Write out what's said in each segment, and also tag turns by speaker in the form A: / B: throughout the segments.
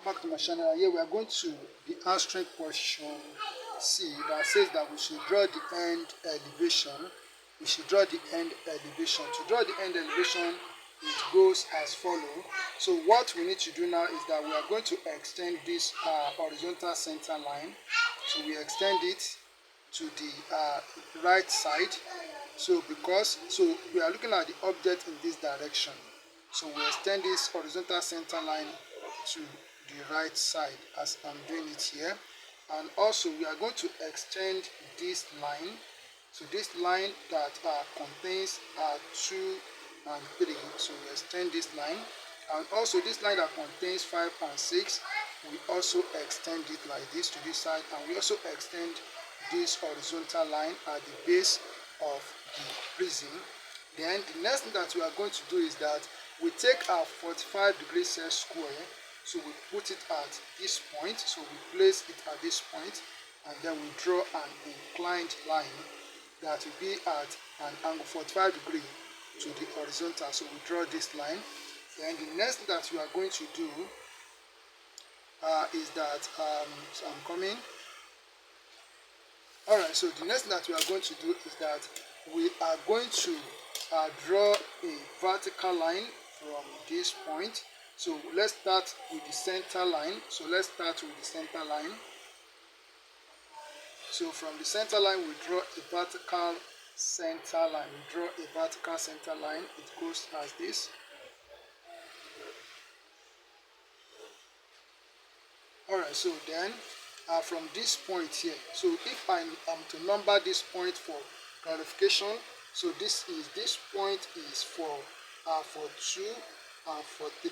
A: Back to my channel. Here we are going to be answering question C that says that we should draw the end elevation. We should draw the end elevation. To draw the end elevation, it goes as follows. So what we need to do now is that we are going to extend this horizontal center line. So we extend it to the right side. So we are looking at the object in this direction. So we extend this horizontal center line to the right side as I'm doing it here. And also we are going to extend this line. So this line that contains 2 and 3. So we extend this line. And also this line that contains 5 and 6, we also extend it like this to this side. And we also extend this horizontal line at the base of the prism. Then the next thing that we are going to do is that we take our 45 degrees set square. So we put it at this point. So we place it at this point, and then we draw an inclined line that will be at an angle 45 degree to the horizontal. So we draw this line. Then the next thing that we are going to do is that so I'm coming. Alright, so the next thing that we are going to do is that we are going to draw a vertical line from this point. So let's start with the center line. So let's start with the center line. So from the center line, we draw a vertical center line. We draw a vertical center line. It goes as this. Alright, so then from this point here, so if I am to number this point for clarification, so this point is for 2 and for 3.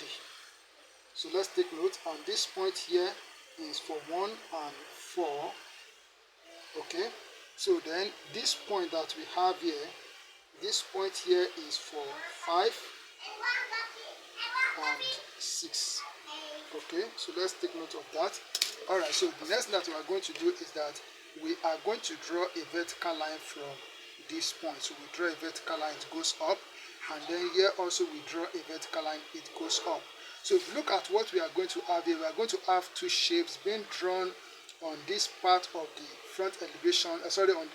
A: So let's take note, and this point here is for 1 and 4. Okay, so then this point that we have here, this point here is for 5 and 6. Okay, so let's take note of that. Alright, so the next thing that we are going to do is that we are going to draw a vertical line from this point. So we draw a vertical line, it goes up, and then here also we draw a vertical line, it goes up. So if you look at what we are going to have here, we are going to have 2 shapes being drawn on this part of the front elevation,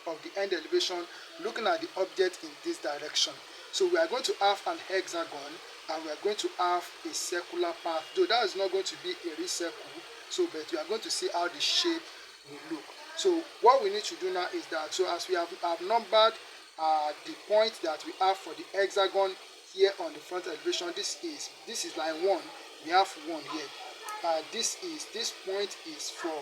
A: of the end elevation, looking at the object in this direction. So we are going to have an hexagon, and we are going to have a circular path, though that is not going to be a real circle. So but we are going to see how the shape will look. So what we need to do now is that, so as we have numbered the point that we have for the hexagon here on the front elevation, this is line 1. We have 1 here. This point is for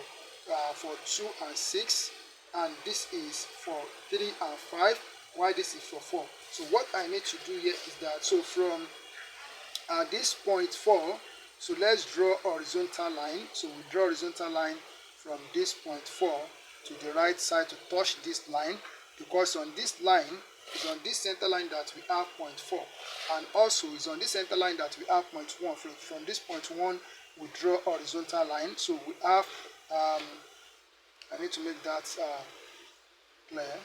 A: 2 and 6, and this is for 3 and 5, while this is for 4. So what I need to do here is that, so from this point 4, so let's draw horizontal line. So we draw horizontal line from this point 4 to the right side to touch this line, because on this line is on this center line that we have point 4, and also is on this center line that we have point 1. From this point 1 we draw horizontal line. So we have I need to make that clear.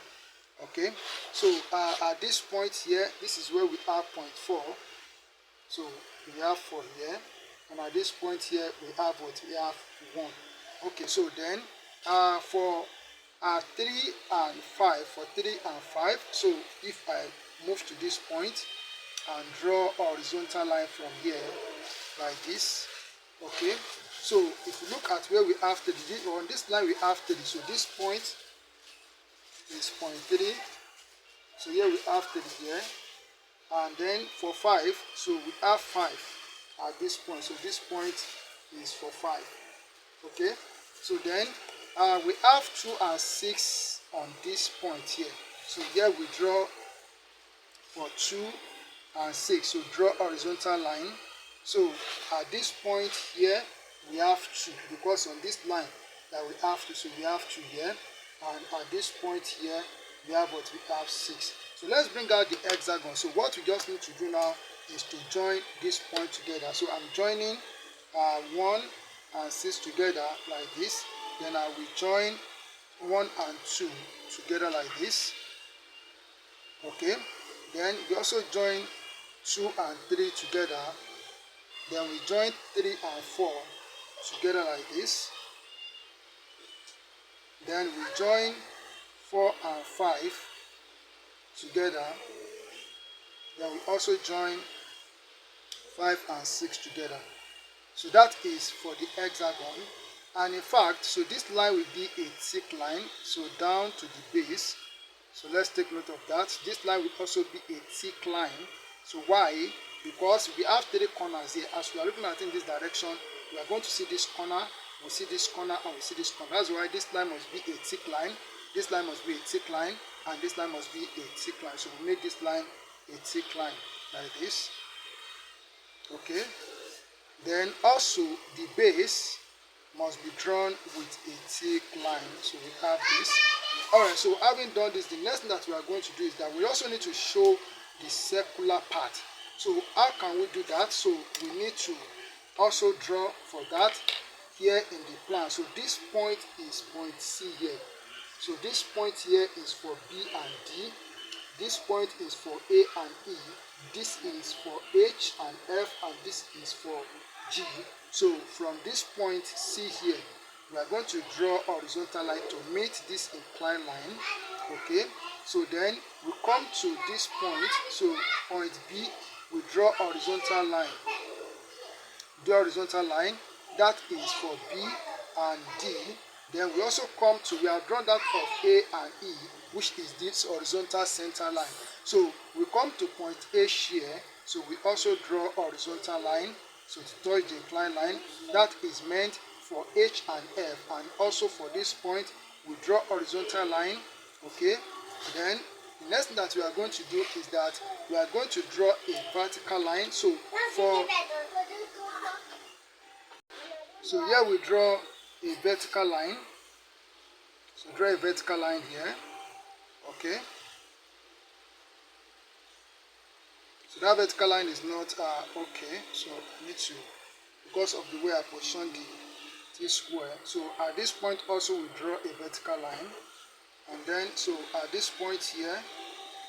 A: Okay, so at this point here, this is where we have point 4. So we have 4 here, and at this point here we have what? We have 1. Okay, so then for 3 and 5, so if I move to this point and draw a horizontal line from here like this, okay, so if you look at where we have 3, on this line we have 3, so this point is point 3, so here we have 3 here, and then for 5, so we have 5 at this point, so this point is for 5. Okay, so then we have 2 and 6 on this point here. So here we draw for 2 and 6. So draw horizontal line. So at this point here we have 2, because on this line that we have 2, so we have 2 here, and at this point here we have what? We have 6. So let's bring out the hexagon. So what we just need to do now is to join this point together. So I'm joining 1 and 6 together like this. Then I will join 1 and 2 together like this. Okay, then we also join 2 and 3 together. Then we join 3 and 4 together like this. Then we join 4 and 5 together. Then we also join 5 and 6 together. So that is for the hexagon. And in fact, so this line will be a thick line, so down to the base. So let's take note of that. This line will also be a thick line. So why? Because we have 3 corners here. As we are looking at in this direction, we are going to see this corner, we see this corner, and we see this corner. That's why this line must be a thick line, this line must be a thick line, and this line must be a thick line. So we make this line a thick line like this. Okay. Then also the base must be drawn with a thick line. So we have this. Alright, so having done this, the next thing that we are going to do is that we also need to show the circular part. So how can we do that? So we need to also draw for that here in the plan. So this point is point C here. So this point here is for B and D. This point is for A and E. This is for H and F, and this is for G. So from this point C here, we are going to draw a horizontal line to meet this inclined line. Okay, so then we come to this point. So point B, we draw a horizontal line. The horizontal line that is for B and D. Then we also come to, we have drawn that of A and E, which is this horizontal center line. So we come to point A here. So we also draw a horizontal line. So to touch the inclined line, that is meant for H and F, and also for this point we draw horizontal line. Okay, then the next thing that we are going to do is that we are going to draw a vertical line. So here we draw a vertical line. So draw a vertical line here. Okay, so that vertical line is not okay, so I need to, because of the way I position the T-square. So at this point also we draw a vertical line, and then so at this point here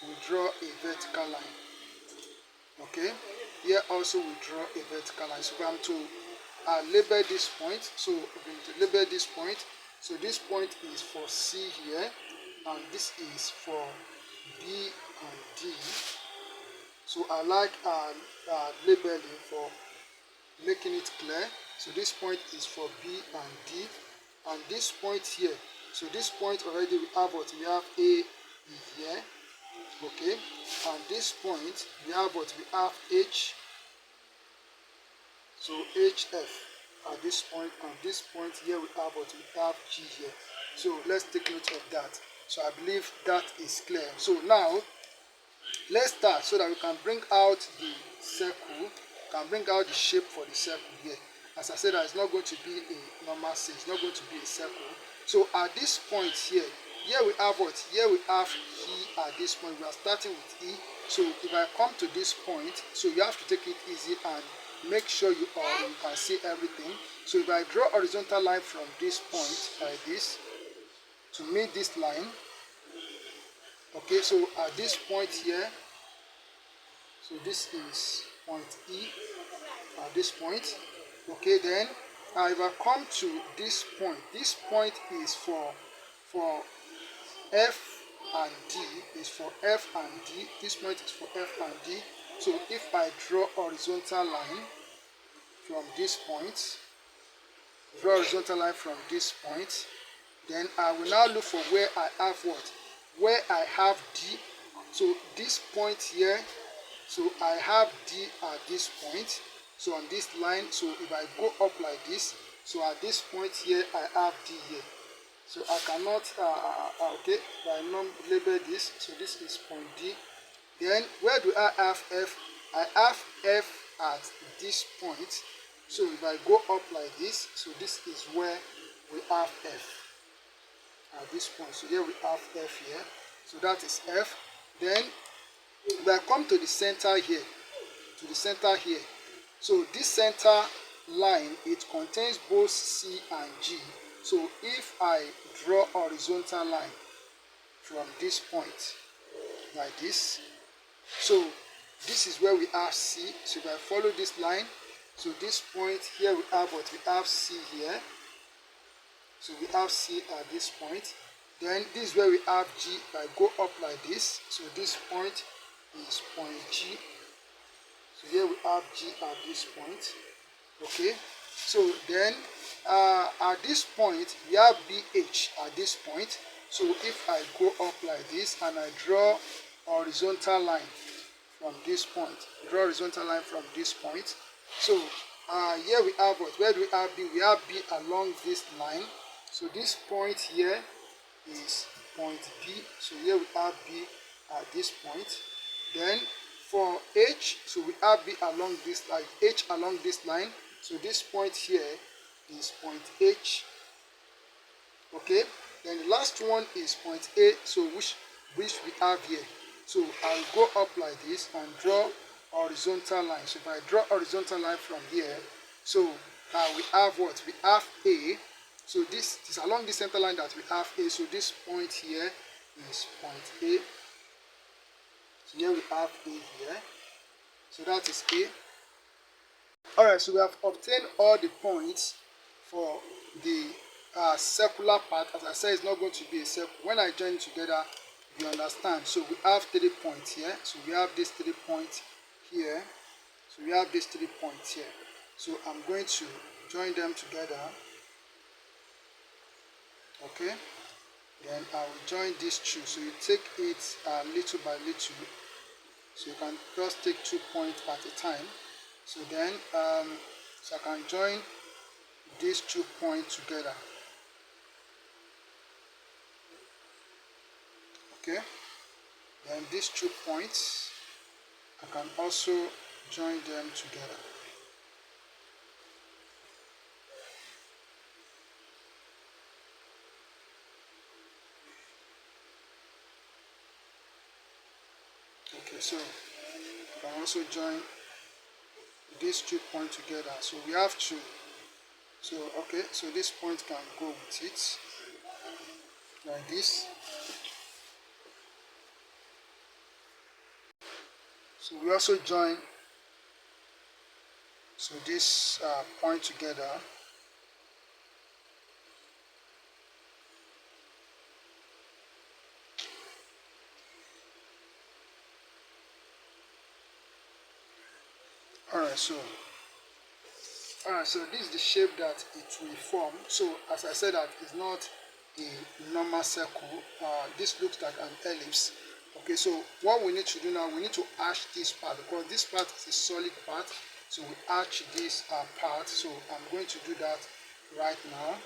A: we draw a vertical line. Okay, here also we draw a vertical line. So if I'm to label this point, so I'm going to label this point. So this point is for C here, and this is for B and D. So I like labeling for making it clear. So this point is for B and D, and this point here. So this point already we have what? We have A, E here. Okay, and this point we have what? We have H. So HF at this point, and this point here we have what? We have G here. So let's take note of that. So I believe that is clear. So now let's start so that we can bring out the circle, can bring out the shape for the circle here. As I said, that it's not going to be a normal C, it's not going to be a circle. So at this point here we have what? Here we have E at this point. We are starting with E. So if I come to this point, so you have to take it easy and make sure you can see everything. So if I draw a horizontal line from this point like this to meet this line. Okay, so at this point here, so this is point E at this point. Okay, then if I come to this point is for F and D, is for F and D. This point is for F and D. So if I draw a horizontal line from this point, then I will now look for where I have what? Where I have D. So this point here, so I have D at this point. So on this line, so if I go up like this, so at this point here I have D here. So I cannot okay, I not label this. So this is point D. Then where do I have F? I have F at this point. So if I go up like this, so this is where we have F at this point. So here we have F here. So that is F. Then if I come to the center here, so this center line, it contains both C and G. So if I draw a horizontal line from this point like this, so this is where we have C. So if I follow this line, So this point here we have what? We have C here. So we have C at this point. Then this is where we have G. If I go up like this, so this point is point G. So here we have G at this point. Okay. So then at this point we have BH at this point. So if I go up like this and I draw a horizontal line from this point, draw a horizontal line from this point. So here we have what? Where do we have B? We have B along this line. So this point here is point B. So here we have B at this point. Then for H, so we have B along this line, H along this line. So this point here is point H. Okay. Then the last one is point A. So which we have here. So I'll go up like this and draw a horizontal line. So if I draw a horizontal line from here, so we have what? We have A. So this is along the center line that we have A. So this point here is point A. So here we have A here. So that is A. Alright, so we have obtained all the points for the circular part. As I said, it's not going to be a circle. When I join it together, you understand. So we have 3 points here. So we have this 3 points here. So we have these 3 points here. So I'm going to join them together. Okay. Then I will join these 2. So you take it little by little. So you can just take 2 points at a time. So then so I can join these 2 points together. Okay. Then these 2 points, I can also join them together. Okay, so I can also join these 2 points together. So we have 2. So okay, so this point can go with it like this. So we also join this point together. Alright, so this is the shape that it will form. So as I said, that it's not a normal circle. This looks like an ellipse. Okay, so what we need to do now, we need to arch this part, because this part is a solid part. So we arch this part. So I'm going to do that right now.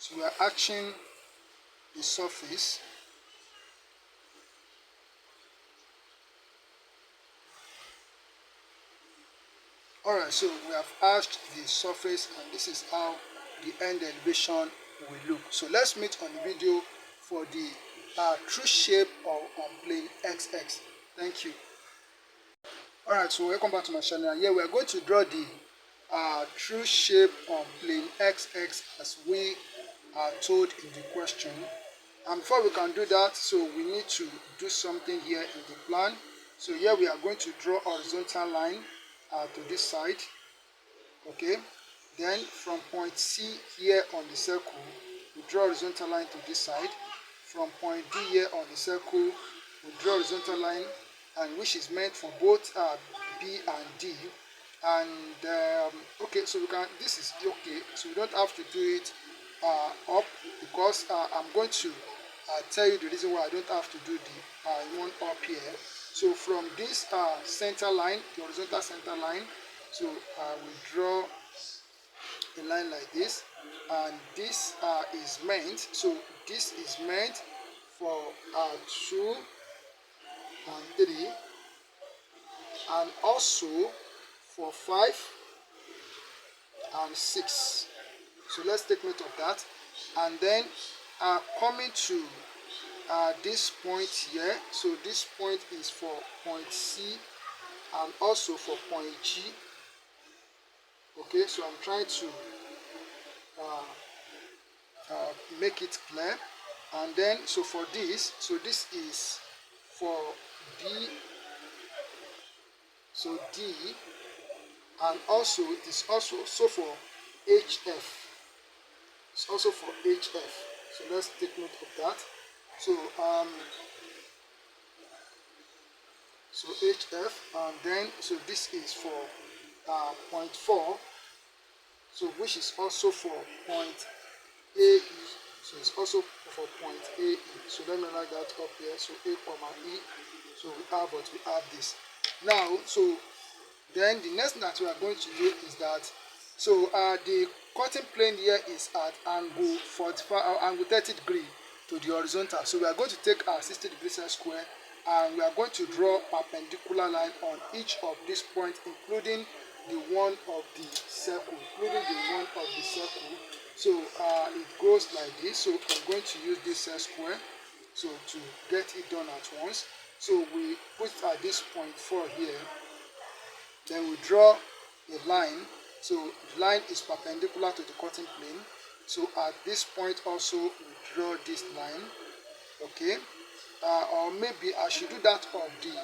A: So we are arching the surface. Alright, so we have arched the surface, and this is how the end elevation will look. So let's meet on the video for the true shape of plane XX. Thank you. Alright, so welcome back to my channel. Here we are going to draw the true shape on plane XX as we are told in the question. And before we can do that, so we need to do something here in the plan. So here we are going to draw a horizontal line to this side. Okay, then from point C here on the circle, we draw a horizontal line to this side. From point D here on the circle, we draw a horizontal line, and which is meant for both B and D. And okay, so we can, this is okay, so we don't have to do it up, because I'm going to tell you the reason why I don't have to do the one up here. So from this center line, the horizontal center line, so we draw a line like this, and this is meant, so this is meant for 2 and 3, and also for 5 and 6. So let's take note of that. And then coming to this point here. So this point is for point C and also for point G. Okay, so I'm trying to make it clear. And then so for this, so this is for D, so D, and also it is also for HF. It's also for HF. So let's take note of that. So so HF, and then so this is for point 4, so which is also for point AE. So it's also for point AE. So let me write that up here. So A comma E. So we have what we have this. Now, so then the next thing that we are going to do is that so the cutting plane here is at angle 45 or angle 30 degree to the horizontal. So we are going to take our 60 degree set square and we are going to draw perpendicular line on each of these points, including the one of the circle, So it goes like this. So I'm going to use this set square so to get it done at once. So we put at this point 4 here, then we draw a line. So the line is perpendicular to the cutting plane. So at this point also we draw this line. Okay, or maybe I should do that of the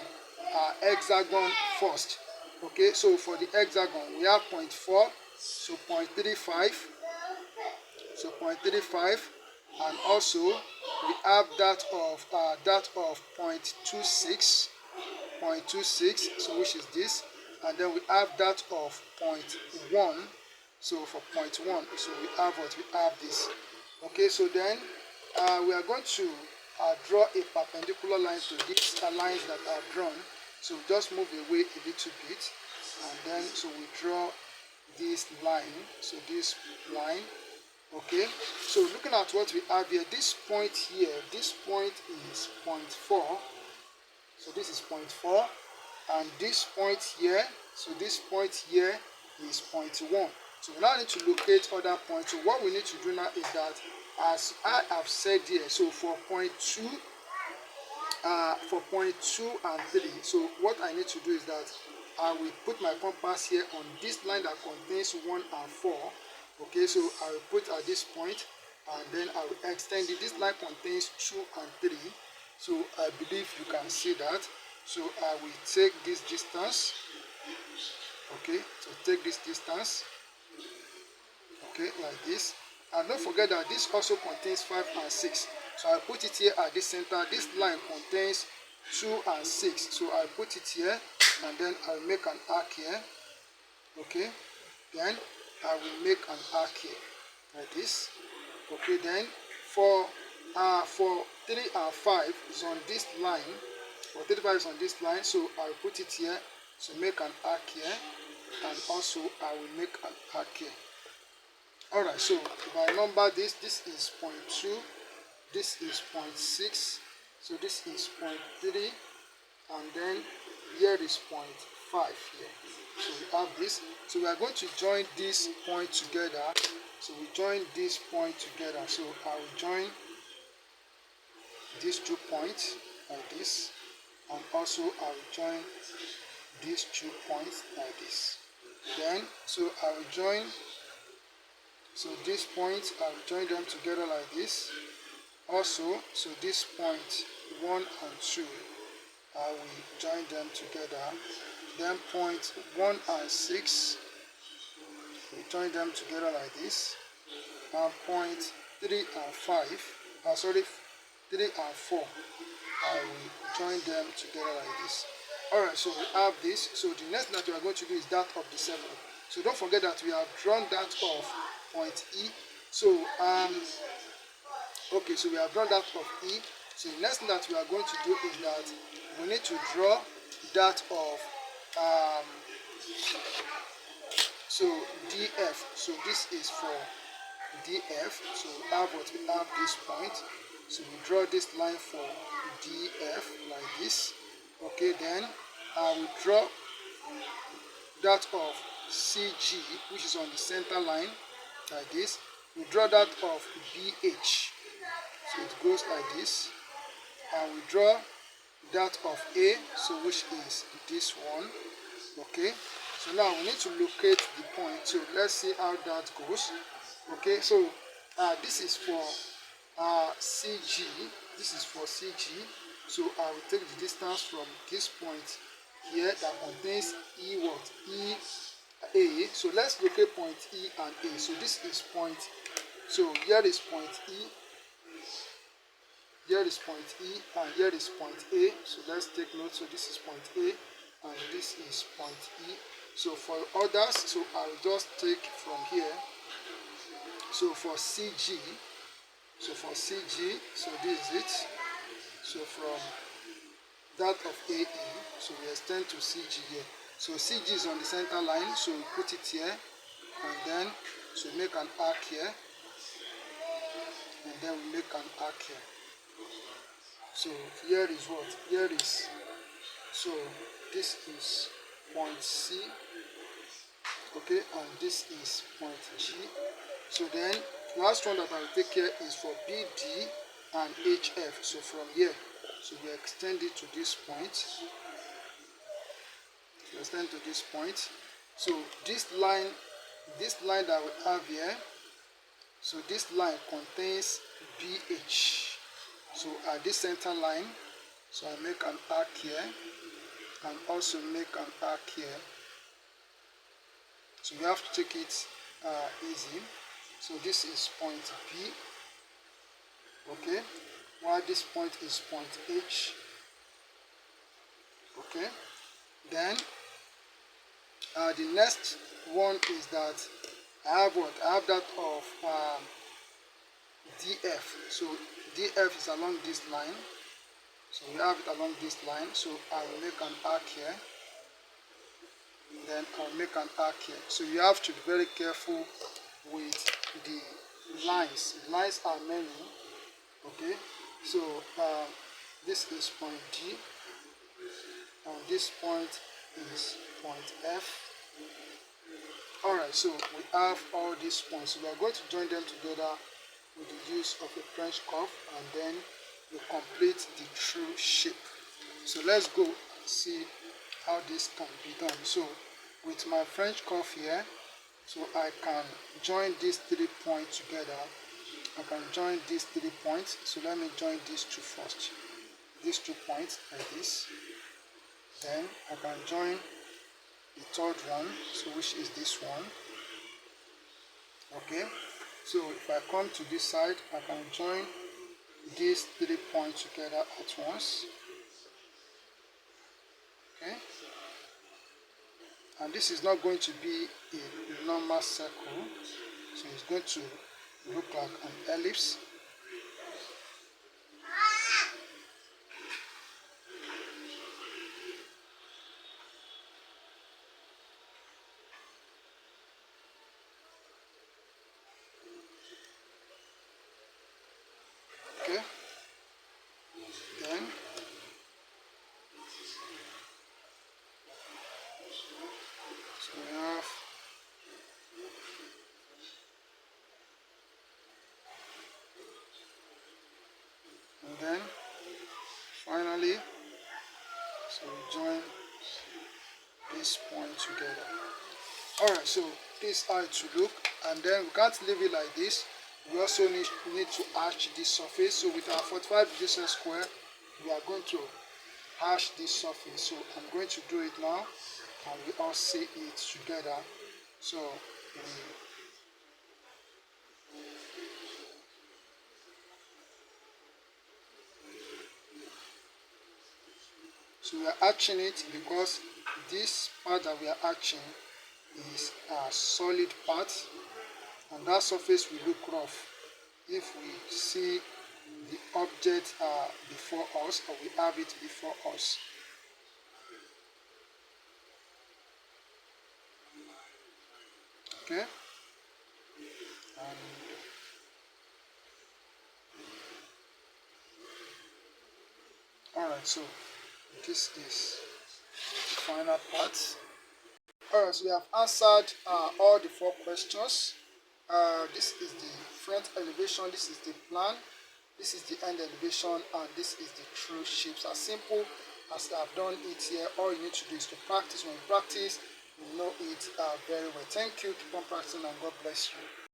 A: hexagon first. Okay, so for the hexagon we have point 4, so 0.35, so 0.35, and also we have that of 0.26, so which is this, and then we have that of 0.1, so for 0.1, so we have what we have this. Okay, so then we are going to draw a perpendicular line to these lines that are drawn. So just move away a little bit, and then so we draw this line, so this line. Okay, so looking at what we have here, this point here, this point is 0.4, so this is 0.4, and this point here, so this point here is 0.1. So we now need to locate other points. So what we need to do now is that, as I have said here, so for point 2 and 3, so what I need to do is that I will put my compass here on this line that contains 1 and 4. Okay, so I will put at this point, and then I will extend it. This line contains 2 and 3, so I believe you can see that. So I will take this distance. Okay, so take this distance. Okay, like this. And don't forget that this also contains 5 and 6. So I put it here at this center. This line contains 2 and 6. So I put it here, and then I will make an arc here. Okay, then I will make an arc here like this. Okay, then for 3 and 5 is on this line. For 35 is on this line, so I will put it here to make an arc here, and also I will make an arc here. Alright, so if I number this, this is 0.2, this is 0.6, so this is 0.3, and then here is 0.5 here. So we have this. So we are going to join this point together. So we join this point together. So I will join these 2 points like this, and also I will join these 2 points like this. Then so I will join, so these points I will join them together like this. Also, so this point 1 and 2 I will join them together. Then point 1 and 6 we join them together like this. And point 3 and 5, 3 and 4 I will join them together like this. Alright, so we have this. So the next that we are going to do is that of the 7. So don't forget that we have drawn that of point E. So okay, so we have drawn that of E. So the next thing that we are going to do is that we need to draw that of so DF. So this is for DF. So we have what we have this point. So we draw this line for DF like this. Okay, then I will draw that of CG, which is on the center line like this. We draw that of BH. So it goes like this. and we draw that of A, so which is this one. Okay, so now we need to locate the point. So let's see how that goes. Okay, so this is for CG. This is for CG. So I will take the distance from this point here that contains E what? E A. So let's locate point E and A. So this is point. So here is point E. Here is point E and here is point A. So let's take note. So this is point A and this is point E. So for others, so I'll just take from here. So for CG, so this is it. So from that of AE, so we extend to CG here. So CG is on the center line, so we put it here, and then so make an arc here, and then we make an arc here. So here is what? Here is, so this is point C, okay, and this is point G. So then last one that I will take here is for BD and HF. So from here, so we extend it to this point. So extend to this point. So this line that we have here, so this line contains BH. So at this center line, so I make an arc here and also make an arc here. So we have to take it easy. So this is point B, okay, while this point is point H, okay. Then the next one is that I have what? I have that of DF. So DF is along this line. So we have it along this line. So I will make an arc here. Then I'll make an arc here. So you have to be very careful with the lines. Lines are many. Okay. So this is point G. And this point is point F. Alright, so we have all these points. So we are going to join them together with the use of a French curve, and then we complete the true shape. So let's go and see how this can be done. So with my French curve here, so I can join these 3 points together. I can join these 3 points. So let me join these two first. These 2 points like this. Then I can join the third one, so which is this one. Okay, so if I come to this side, I can join these 3 points together at once. Okay, and this is not going to be a normal circle, so it's going to look like an ellipse. Okay, then so we have and then finally, so we join this point together. Alright, so this is how it should look, and then we can't leave it like this. We also need to arch this surface. So with our 45 degrees square, we are going to arch this surface. So I'm going to do it now, and we all see it together. So we are arching it because this part that we are arching is a solid part, and that surface will look rough if we see the object before us, or we have it before us. Okay, and alright, so this is the final part. Alright, so we have answered all the 4 questions. This is the front elevation, this is the plan, this is the end elevation, and this is the true shapes. As simple as I've done it here. All you need to do is to practice. When you practice, you know it very well. Thank you. Keep on practicing, and God bless you.